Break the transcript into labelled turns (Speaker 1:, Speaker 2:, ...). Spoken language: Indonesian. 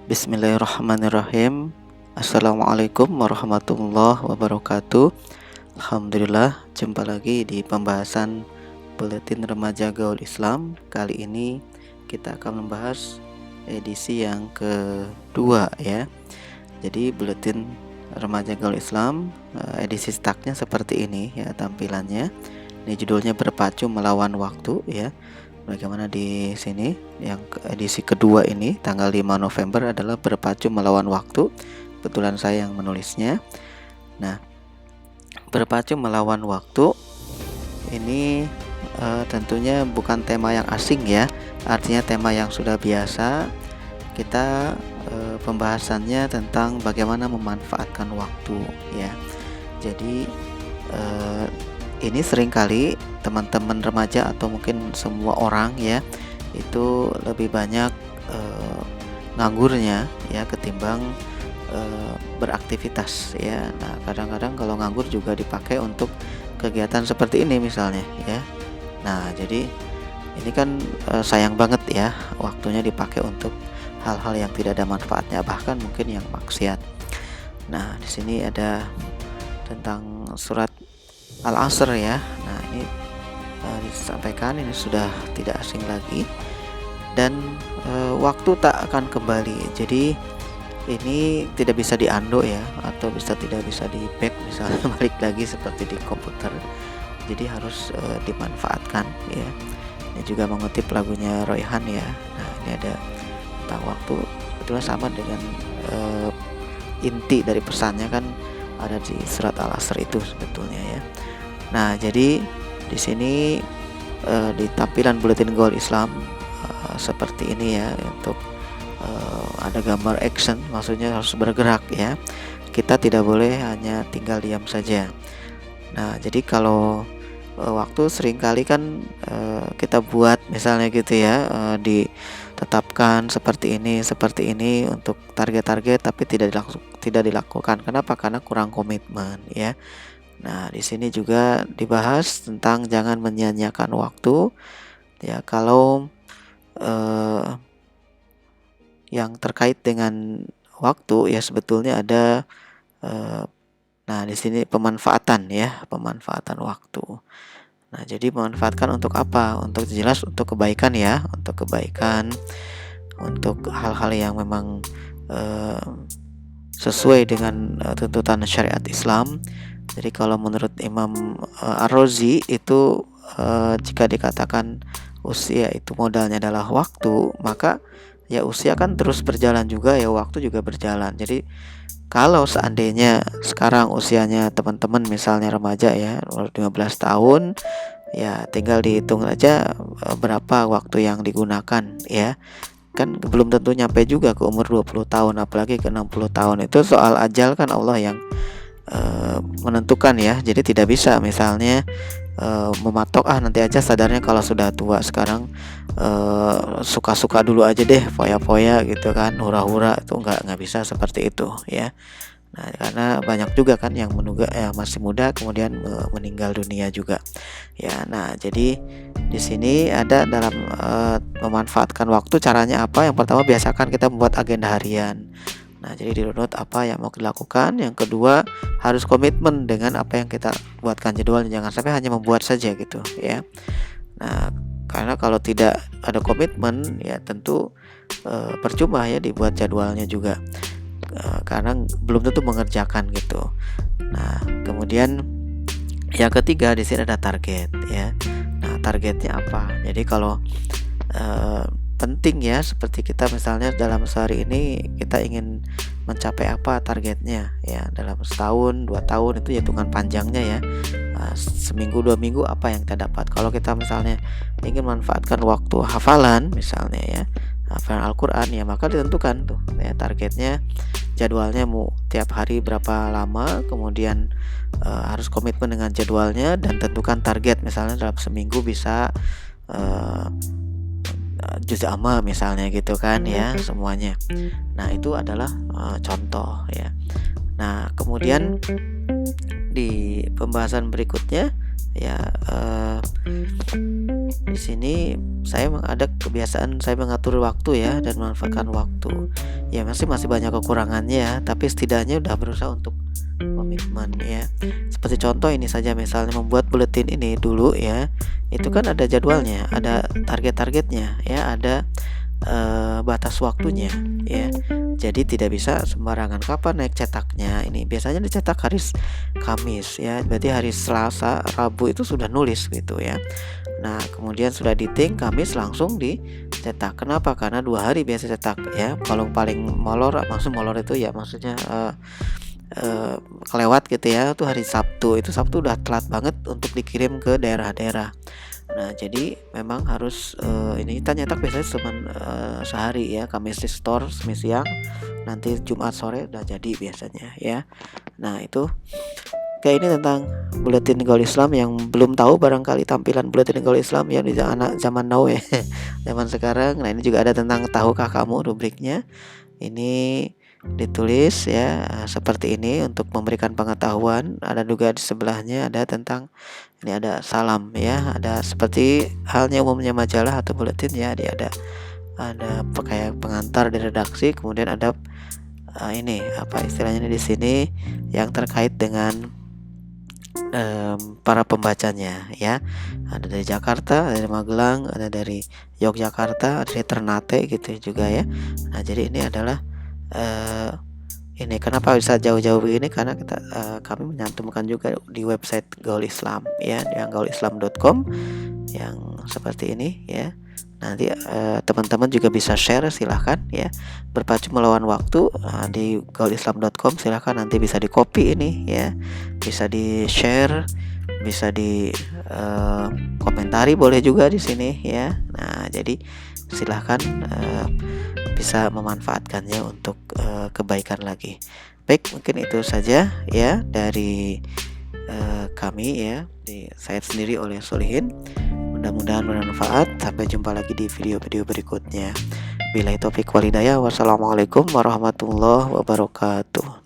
Speaker 1: Bismillahirrahmanirrahim. Assalamualaikum warahmatullahi wabarakatuh. Alhamdulillah, jumpa lagi di pembahasan Buletin Remaja Gaul Islam. Kali ini kita akan membahas edisi yang kedua ya. Jadi Buletin Remaja Gaul Islam edisi stucknya seperti ini ya tampilannya. Ini judulnya Berpacu Melawan Waktu ya. Bagaimana di sini yang edisi kedua ini tanggal 5 November adalah Berpacu Melawan Waktu. Kebetulan saya yang menulisnya. Nah, Berpacu Melawan Waktu ini tentunya bukan tema yang asing ya. Artinya tema yang sudah biasa. Kita pembahasannya tentang bagaimana memanfaatkan waktu ya. Jadi ini seringkali teman-teman remaja atau mungkin semua orang ya itu lebih banyak nganggurnya ya ketimbang beraktivitas ya. Nah, kadang-kadang kalau nganggur juga dipakai untuk kegiatan seperti ini misalnya ya. Nah, jadi ini kan sayang banget ya waktunya dipakai untuk hal-hal yang tidak ada manfaatnya, bahkan mungkin yang maksiat. Nah, di sini ada tentang surat Al-Asr ya. Nah, ini disampaikan ini sudah tidak asing lagi dan waktu tak akan kembali. Jadi ini tidak bisa diundo ya, atau tidak bisa di back misalnya balik lagi seperti di komputer. Jadi harus dimanfaatkan ya. Ini juga mengutip lagunya Royhan ya. Nah, ini ada tentang waktu, betul sama dengan inti dari pesannya kan ada di surat Al-Asr itu sebetulnya ya. Nah, jadi di sini di tampilan Buletin Gaul Islam seperti ini ya, untuk ada gambar action, maksudnya harus bergerak ya. Kita tidak boleh hanya tinggal diam saja. Nah, jadi kalau waktu seringkali kan kita buat misalnya gitu ya, ditetapkan seperti ini untuk target-target, tapi tidak dilakukan. Kenapa? Karena kurang komitmen ya. Nah, di sini juga dibahas tentang jangan menyia-nyiakan waktu ya. Kalau yang terkait dengan waktu ya sebetulnya ada nah di sini pemanfaatan waktu. Nah, jadi memanfaatkan untuk apa? Untuk jelas untuk kebaikan ya, untuk kebaikan, untuk hal-hal yang memang sesuai dengan tuntutan syariat Islam. Jadi kalau menurut Imam Ar-Razi itu jika dikatakan usia itu modalnya adalah waktu, maka ya usia kan terus berjalan juga ya, waktu juga berjalan. Jadi kalau seandainya sekarang usianya teman-teman misalnya remaja ya 15 tahun, ya tinggal dihitung aja berapa waktu yang digunakan ya. Kan belum tentu nyampe juga ke umur 20 tahun, apalagi ke 60 tahun. Itu soal ajal kan Allah yang menentukan ya. Jadi tidak bisa misalnya mematok nanti aja sadarnya kalau sudah tua. Sekarang suka-suka dulu aja deh, foya-foya gitu kan, hura-hura, itu nggak bisa seperti itu ya. Nah, karena banyak juga kan yang masih muda kemudian meninggal dunia juga ya. Nah, jadi di sini ada dalam memanfaatkan waktu, caranya apa? Yang pertama, biasakan kita membuat agenda harian. Nah, jadi dirunut apa yang mau dilakukan. Yang kedua, harus komitmen dengan apa yang kita buatkan jadwalnya. Jangan sampai hanya membuat saja gitu ya. Nah, karena kalau tidak ada komitmen ya tentu percuma ya dibuat jadwalnya juga, karena belum tentu mengerjakan gitu. Nah, kemudian yang ketiga di sini ada target ya. Nah, targetnya apa? Jadi kalau penting ya, seperti kita misalnya dalam sehari ini kita ingin mencapai apa targetnya ya, dalam setahun 2 tahun itu hitungan panjangnya ya. Seminggu 2 minggu apa yang kita dapat. Kalau kita misalnya ingin manfaatkan waktu hafalan misalnya ya, hafalan Al-Quran ya, maka ditentukan tuh ya targetnya, jadwalnya mau tiap hari berapa lama, kemudian harus komitmen dengan jadwalnya dan tentukan target, misalnya dalam seminggu bisa juz amma misalnya gitu kan ya semuanya. Nah, itu adalah contoh ya. Nah, kemudian di pembahasan berikutnya ya di sini saya ada kebiasaan saya mengatur waktu ya dan memanfaatkan waktu. Ya masih banyak kekurangannya, tapi setidaknya udah berusaha untuk komitmen ya. Seperti contoh ini saja, misalnya membuat buletin ini dulu ya, itu kan ada jadwalnya, ada target-targetnya ya, ada batas waktunya ya. Jadi tidak bisa sembarangan. Kapan naik cetaknya? Ini biasanya dicetak hari Kamis ya. Berarti hari Selasa, Rabu itu sudah nulis gitu ya. Nah, kemudian sudah diting Kamis langsung dicetak. Kenapa? Karena 2 hari biasa cetak ya. Kalau paling molor, maksud molor itu ya maksudnya kelewat gitu ya, tuh hari Sabtu. Itu Sabtu udah telat banget untuk dikirim ke daerah-daerah. Nah, jadi memang harus ini kita nyetak biasanya cuma sehari ya, Kamis di store Senin siang, nanti Jumat sore udah jadi biasanya ya. Nah, itu kayak ini tentang Buletin Gaul Islam. Yang belum tahu barangkali tampilan Buletin Gaul Islam ya di anak zaman now ya, zaman sekarang. Nah, ini juga ada tentang tahukah kamu rubriknya. Ini ditulis ya seperti ini untuk memberikan pengetahuan. Ada juga di sebelahnya ada tentang ini, ada salam ya, ada seperti halnya umumnya majalah atau buletin ya, dia ada kayak pengantar di redaksi, kemudian ada ini apa istilahnya di sini yang terkait dengan para pembacanya ya. Ada dari Jakarta, ada dari Magelang, ada dari Yogyakarta, ada dari Ternate gitu juga ya. Nah, jadi ini adalah ini kenapa bisa jauh-jauh begini, karena kami menyantumkan juga di website Gaul Islam ya, yang gaulislam.com yang seperti ini ya. Nanti teman-teman juga bisa share, silahkan ya, berpacu melawan waktu di gaulislam.com. Silahkan nanti bisa di copy ini ya, bisa di share, bisa di komentari boleh juga di sini ya. Nah, jadi silahkan bisa memanfaatkannya untuk kebaikan lagi. Baik, mungkin itu saja ya dari kami ya, saya sendiri oleh Solihin. Mudah-mudahan bermanfaat. Sampai jumpa lagi di video-video berikutnya. Billahi taufik wal hidayah. Wassalamualaikum warahmatullahi wabarakatuh.